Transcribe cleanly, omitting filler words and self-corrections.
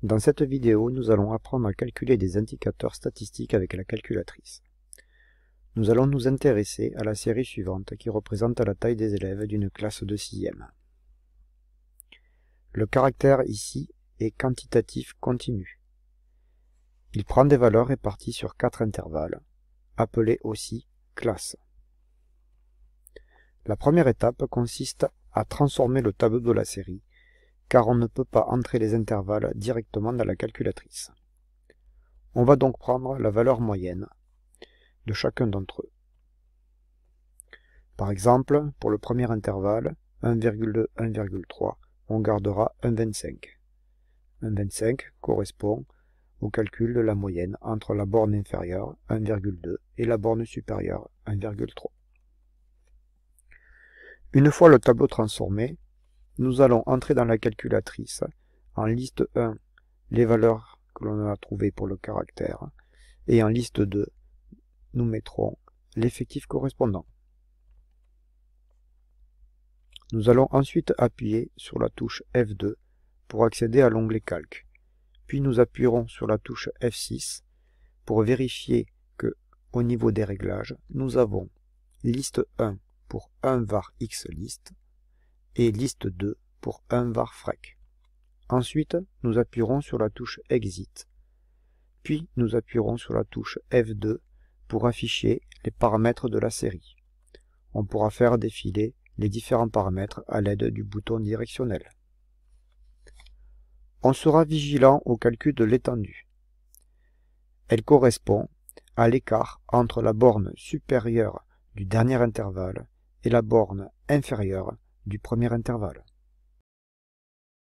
Dans cette vidéo, nous allons apprendre à calculer des indicateurs statistiques avec la calculatrice. Nous allons nous intéresser à la série suivante qui représente la taille des élèves d'une classe de 6e. Le caractère ici est quantitatif continu. Il prend des valeurs réparties sur 4 intervalles, appelés aussi classes. La première étape consiste à transformer le tableau de la série, car on ne peut pas entrer les intervalles directement dans la calculatrice. On va donc prendre la valeur moyenne de chacun d'entre eux. Par exemple, pour le premier intervalle, 1,2, 1,3, on gardera 1,25. 1,25 correspond au calcul de la moyenne entre la borne inférieure, 1,2, et la borne supérieure, 1,3. Une fois le tableau transformé, nous allons entrer dans la calculatrice en liste 1 les valeurs que l'on a trouvées pour le caractère et en liste 2 nous mettrons l'effectif correspondant. Nous allons ensuite appuyer sur la touche F2 pour accéder à l'onglet Calque. Puis nous appuierons sur la touche F6 pour vérifier que, au niveau des réglages, nous avons liste 1 pour 1 var xlist et liste 2 pour 1 var frec. Ensuite, nous appuierons sur la touche Exit. Puis nous appuierons sur la touche F2 pour afficher les paramètres de la série. On pourra faire défiler les différents paramètres à l'aide du bouton directionnel. On sera vigilant au calcul de l'étendue. Elle correspond à l'écart entre la borne supérieure du dernier intervalle et la borne inférieure du premier intervalle.